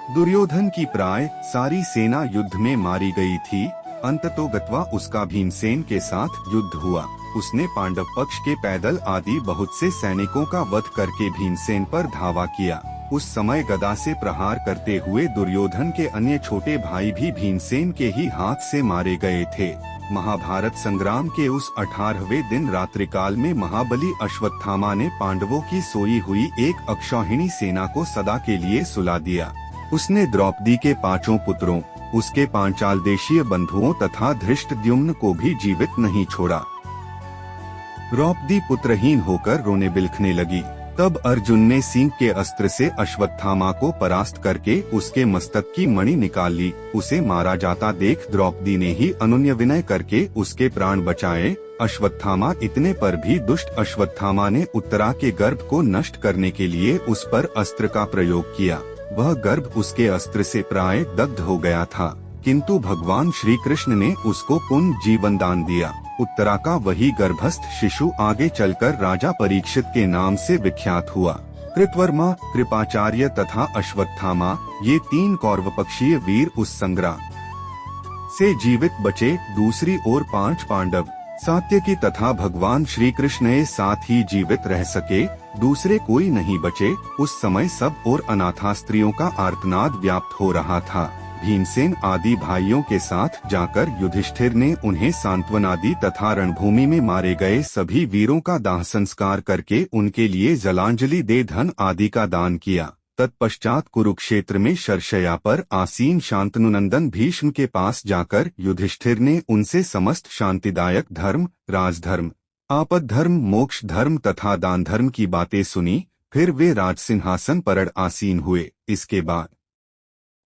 दुर्योधन की प्राय सारी सेना युद्ध में मारी गई थी। अंततोगत्वा उसका भीमसेन के साथ युद्ध हुआ। उसने पांडव पक्ष के पैदल आदि बहुत से सैनिकों का वध करके भीमसेन पर धावा किया। उस समय गदा से प्रहार करते हुए दुर्योधन के अन्य छोटे भाई भी भीमसेन के ही हाथ से मारे गए थे। महाभारत संग्राम के उस 18वें दिन रात्रिकाल में महाबली अश्वत्थामा ने पांडवों की सोई हुई एक अक्षौहिणी सेना को सदा के लिए सुला दिया। उसने द्रौपदी के 5 पुत्रों, उसके पांचाल देशीय बंधुओं तथा धृष्टद्युम्न को भी जीवित नहीं छोड़ा। द्रौपदी पुत्रहीन होकर रोने बिलखने लगी। तब अर्जुन ने सिंह के अस्त्र से अश्वत्थामा को परास्त करके उसके मस्तक की मणि निकाल ली। उसे मारा जाता देख द्रौपदी ने ही अनुनय विनय करके उसके प्राण बचाए। अश्वत्थामा इतने पर भी दुष्ट अश्वत्थामा ने उत्तरा के गर्भ को नष्ट करने के लिए उस पर अस्त्र का प्रयोग किया। वह गर्भ उसके अस्त्र से प्राय दग्ध हो गया था, किंतु भगवान श्री कृष्ण ने उसको पुनः जीवन दान दिया। उत्तरा का वही गर्भस्थ शिशु आगे चलकर राजा परीक्षित के नाम से विख्यात हुआ। कृतवर्मा, कृपाचार्य तथा अश्वत्थामा, ये 3 कौरव पक्षीय वीर उस संग्राम से जीवित बचे। दूसरी ओर 5 पांडव, सात्यकी तथा भगवान श्री कृष्ण के साथ ही जीवित रह सके, दूसरे कोई नहीं बचे। उस समय सब और अनाथा स्त्रियों का आर्तनाद व्याप्त हो रहा था। भीमसेन आदि भाइयों के साथ जाकर युधिष्ठिर ने उन्हें सांत्वना दी तथा रणभूमि में मारे गए सभी वीरों का दाह संस्कार करके उनके लिए जलांजलि दे धन आदि का दान किया। तत्पश्चात कुरुक्षेत्र में शरशय्या पर आसीन शांतनुनंदन भीष्म के पास जाकर युधिष्ठिर ने उनसे समस्त शांतिदायक धर्म, राजधर्म, आपद धर्म, मोक्ष धर्म तथा दान धर्म की बातें सुनी। फिर वे राजसिंहासन पर आसीन हुए। इसके बाद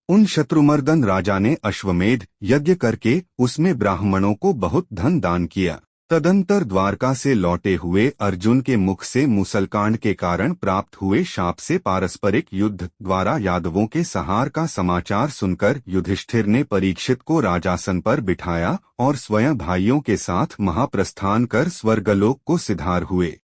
उन शत्रुमर्दन राजा ने अश्वमेध यज्ञ करके उसमें ब्राह्मणों को बहुत धन दान किया। तदंतर द्वारका से लौटे हुए अर्जुन के मुख से मुसलकांड के कारण प्राप्त हुए शाप से पारस्परिक युद्ध द्वारा यादवों के संहार का समाचार सुनकर युधिष्ठिर ने परीक्षित को राजासन पर बिठाया और स्वयं भाइयों के साथ महाप्रस्थान कर स्वर्गलोक को सिधार हुए।